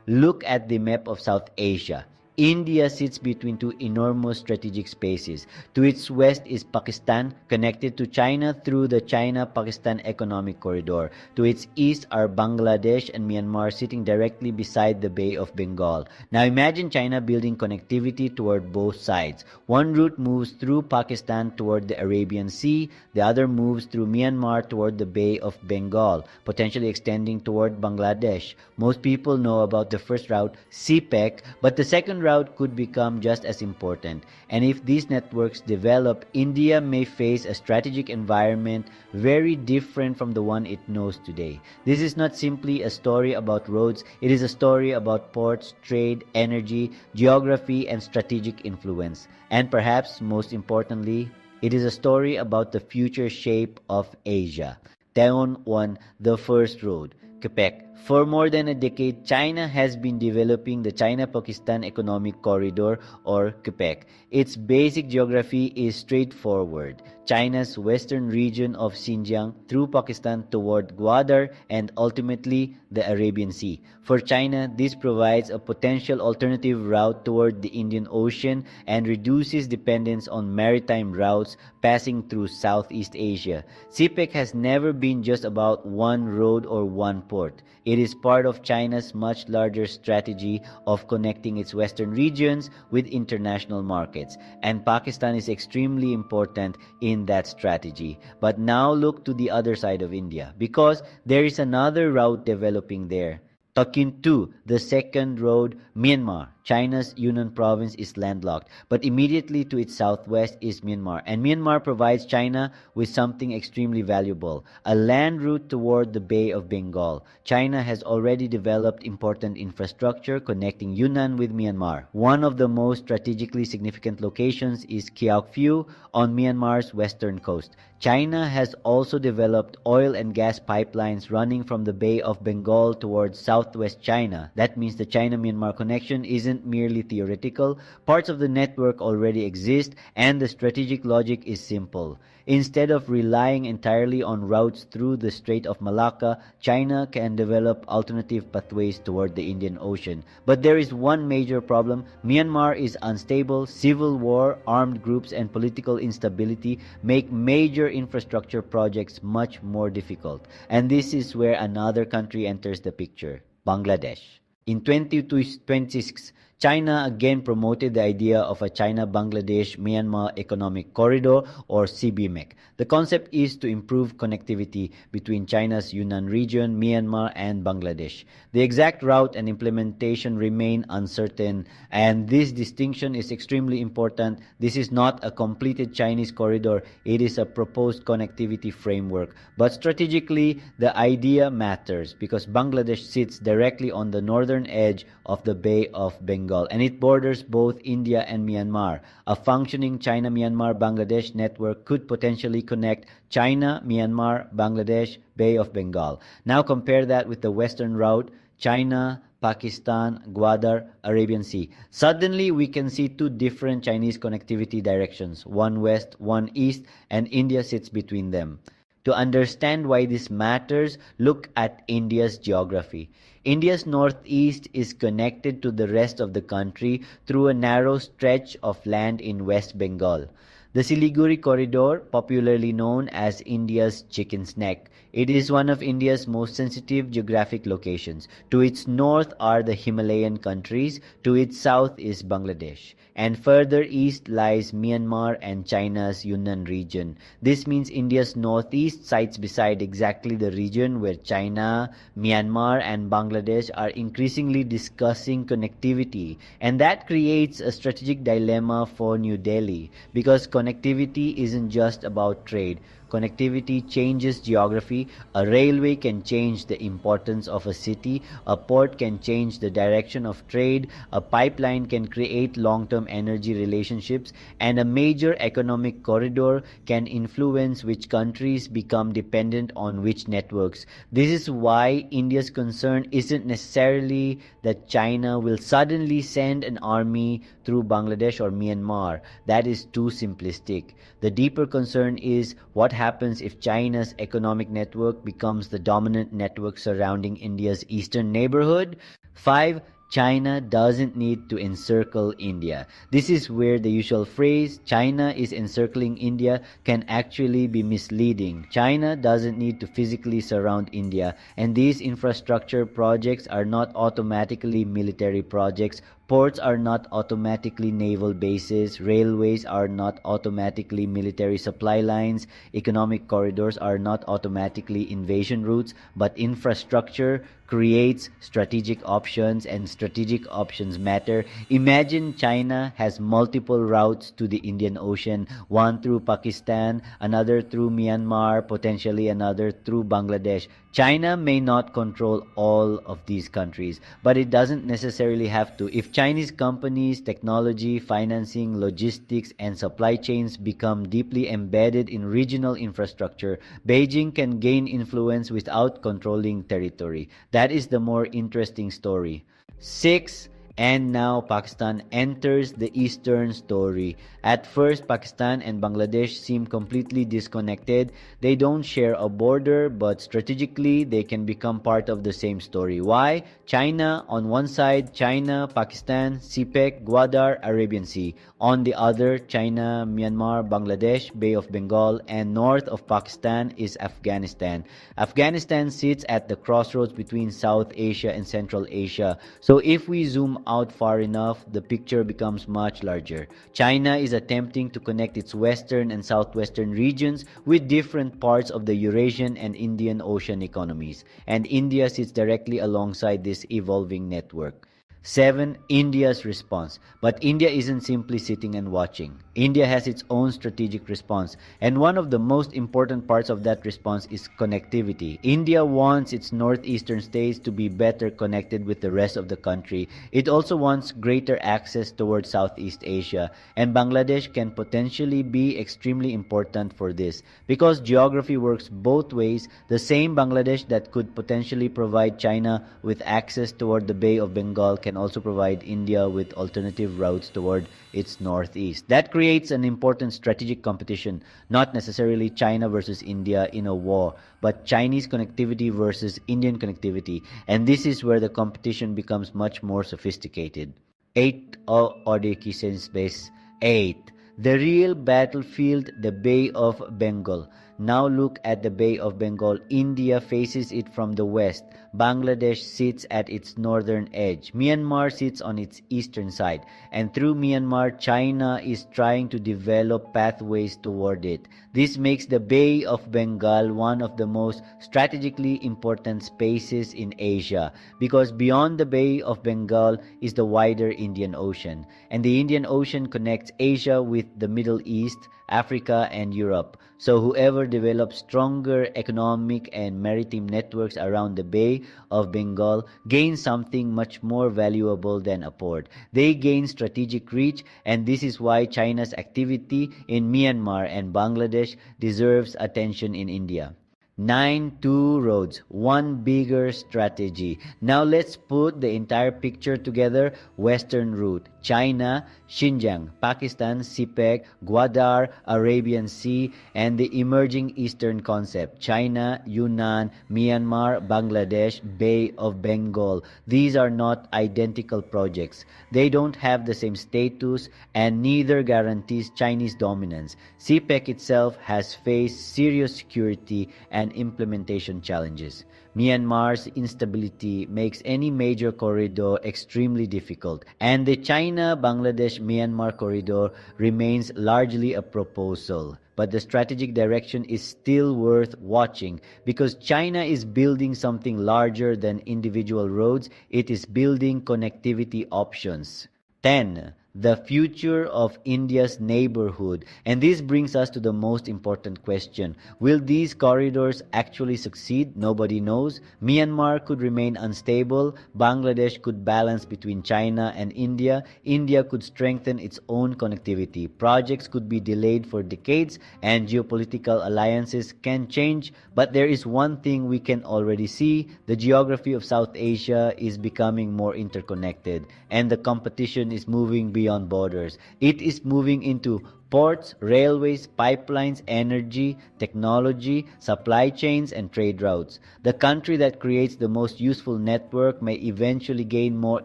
Look at the map of South Asia. India sits between two enormous strategic spaces. To its west is Pakistan, connected to China through the China-Pakistan Economic Corridor. To its east are Bangladesh and Myanmar sitting directly beside the Bay of Bengal. Now imagine China building connectivity toward both sides. One route moves through Pakistan toward the Arabian Sea, the other moves through Myanmar toward the Bay of Bengal, potentially extending toward Bangladesh. Most people know about the first route, CPEC, but the second route could become just as important. And if these networks develop, India may face a strategic environment very different from the one it knows today. This is not simply a story about roads, it is a story about ports, trade, energy, geography, and strategic influence. And perhaps most importantly, it is a story about the future shape of Asia. Taeon 1, the first road. CPEC. For more than a decade, China has been developing the China-Pakistan Economic Corridor, or CPEC. Its basic geography is straightforward. China's western region of Xinjiang through Pakistan toward Gwadar and ultimately the Arabian Sea. For China, this provides a potential alternative route toward the Indian Ocean and reduces dependence on maritime routes passing through Southeast Asia. CPEC has never been just about one road or one port. It is part of China's much larger strategy of connecting its western regions with international markets, and Pakistan is extremely important in that strategy. But now look to the other side of India, because there is another route developing there. Takin 2, the second road, Myanmar. China's Yunnan province is landlocked, but immediately to its southwest is Myanmar. And Myanmar provides China with something extremely valuable, a land route toward the Bay of Bengal. China has already developed important infrastructure connecting Yunnan with Myanmar. One of the most strategically significant locations is Kyaukphyu on Myanmar's western coast. China has also developed oil and gas pipelines running from the Bay of Bengal towards southwest China. That means the China-Myanmar connection isn't merely theoretical. Parts of the network already exist, and the strategic logic is simple. Instead of relying entirely on routes through the Strait of Malacca, China can develop alternative pathways toward the Indian Ocean. But there is one major problem. Myanmar is unstable. Civil war, armed groups, and political instability make major infrastructure projects much more difficult. And this is where another country enters the picture, Bangladesh. In 2026, China again promoted the idea of a China-Bangladesh-Myanmar Economic Corridor, or CBMEC. The concept is to improve connectivity between China's Yunnan region, Myanmar, and Bangladesh. The exact route and implementation remain uncertain, and this distinction is extremely important. This is not a completed Chinese corridor, it is a proposed connectivity framework. But strategically, the idea matters because Bangladesh sits directly on the northern edge of the Bay of Bengal, and it borders both India and Myanmar. A functioning China-Myanmar-Bangladesh network could potentially connect China, Myanmar, Bangladesh, Bay of Bengal. Now compare that with the western route, China, Pakistan, Gwadar, Arabian Sea. Suddenly, we can see two different Chinese connectivity directions, one west, one east, and India sits between them. To understand why this matters, look at India's geography. India's northeast is connected to the rest of the country through a narrow stretch of land in West Bengal. The Siliguri Corridor, popularly known as India's chicken's neck, it is one of India's most sensitive geographic locations. To its north are the Himalayan countries, to its south is Bangladesh, and further east lies Myanmar and China's Yunnan region. This means India's northeast sites beside exactly the region where China, Myanmar, and Bangladesh are increasingly discussing connectivity, and that creates a strategic dilemma for New Delhi, because connectivity isn't just about trade. Connectivity changes geography. A railway can change the importance of a city. A port can change the direction of trade. A pipeline can create long-term energy relationships. And a major economic corridor can influence which countries become dependent on which networks. This is why India's concern isn't necessarily that China will suddenly send an army through Bangladesh or Myanmar. That is too simplistic. The deeper concern is what happens if China's economic network becomes the dominant network surrounding India's eastern neighborhood. 5. China doesn't need to encircle India. This is where the usual phrase, China is encircling India, can actually be misleading. China doesn't need to physically surround India, and these infrastructure projects are not automatically military projects. Ports are not automatically naval bases, railways are not automatically military supply lines, economic corridors are not automatically invasion routes, but infrastructure creates strategic options, and strategic options matter. Imagine China has multiple routes to the Indian Ocean, one through Pakistan, another through Myanmar, potentially another through Bangladesh. China may not control all of these countries, but it doesn't necessarily have to. If Chinese companies, technology, financing, logistics, and supply chains become deeply embedded in regional infrastructure, Beijing can gain influence without controlling territory. That is the more interesting story. 6. And now Pakistan enters the eastern story. At first, Pakistan and Bangladesh seem completely disconnected. They don't share a border, but strategically they can become part of the same story. Why? China on one side, China, Pakistan, CPEC, Gwadar, Arabian Sea. On the other, China, Myanmar, Bangladesh, Bay of Bengal, and north of Pakistan is Afghanistan. Afghanistan sits at the crossroads between South Asia and Central Asia. So if we zoom out far enough, the picture becomes much larger. China is attempting to connect its western and southwestern regions with different parts of the Eurasian and Indian Ocean economies, and India sits directly alongside this evolving network. 7. India's response. But India isn't simply sitting and watching. India has its own strategic response, and one of the most important parts of that response is connectivity. India wants its northeastern states to be better connected with the rest of the country. It also wants greater access towards Southeast Asia, and Bangladesh can potentially be extremely important for this. Because geography works both ways, the same Bangladesh that could potentially provide China with access toward the Bay of Bengal can also provide India with alternative routes toward its northeast. That creates an important strategic competition, not necessarily China versus India in a war, but Chinese connectivity versus Indian connectivity, and this is where the competition becomes much more sophisticated. 8. Space 8. The real battlefield, the Bay of Bengal. Now look at the Bay of Bengal. India faces it from the west. Bangladesh sits at its northern edge. Myanmar sits on its eastern side. And through Myanmar, China is trying to develop pathways toward it. This makes the Bay of Bengal one of the most strategically important spaces in Asia, because beyond the Bay of Bengal is the wider Indian Ocean. And the Indian Ocean connects Asia with the Middle East, Africa, and Europe. So whoever develops stronger economic and maritime networks around the Bay of Bengal gains something much more valuable than a port. They gain strategic reach, and this is why China's activity in Myanmar and Bangladesh deserves attention in India. 9. Two roads, one bigger strategy. Now let's put the entire picture together. Western route, China, Xinjiang, Pakistan, CPEC, Gwadar, Arabian Sea, and the emerging eastern concept, China, Yunnan, Myanmar, Bangladesh, Bay of Bengal. These are not identical projects. They don't have the same status, and neither guarantees Chinese dominance. CPEC itself has faced serious security and implementation challenges. Myanmar's instability makes any major corridor extremely difficult, and the China-Bangladesh-Myanmar corridor remains largely a proposal. But the strategic direction is still worth watching, because China is building something larger than individual roads. It is building connectivity options. 10. The future of India's neighborhood. And this brings us to the most important question. Will these corridors actually succeed? Nobody knows. Myanmar could remain unstable. Bangladesh could balance between China and India. India could strengthen its own connectivity. Projects could be delayed for decades, and geopolitical alliances can change. But there is one thing we can already see. The geography of South Asia is becoming more interconnected, and the competition is moving beyond beyond borders. It is moving into ports, railways, pipelines, energy, technology, supply chains, and trade routes. The country that creates the most useful network may eventually gain more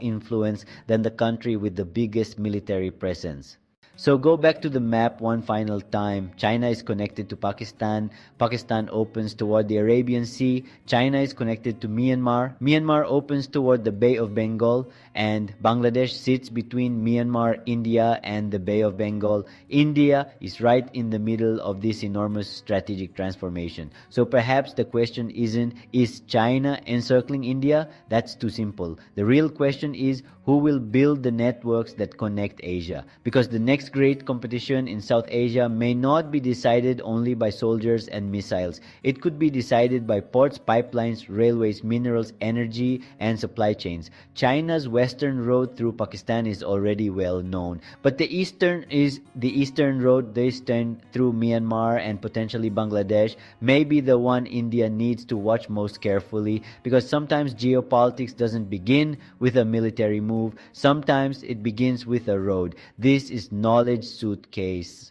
influence than the country with the biggest military presence. So go back to the map one final time. China is connected to Pakistan. Pakistan opens toward the Arabian Sea. China is connected to Myanmar. Myanmar opens toward the Bay of Bengal. And Bangladesh sits between Myanmar, India, and the Bay of Bengal. India is right in the middle of this enormous strategic transformation. So perhaps the question isn't, is China encircling India? That's too simple. The real question is, who will build the networks that connect Asia? Because the next great competition in South Asia may not be decided only by soldiers and missiles. It could be decided by ports, pipelines, railways, minerals, energy, and supply chains. China's western road through Pakistan is already well known, but the eastern road, the eastern through Myanmar and potentially Bangladesh, may be the one India needs to watch most carefully, because sometimes geopolitics doesn't begin with a military move. Sometimes it begins with a road. This is knowledge suitcase.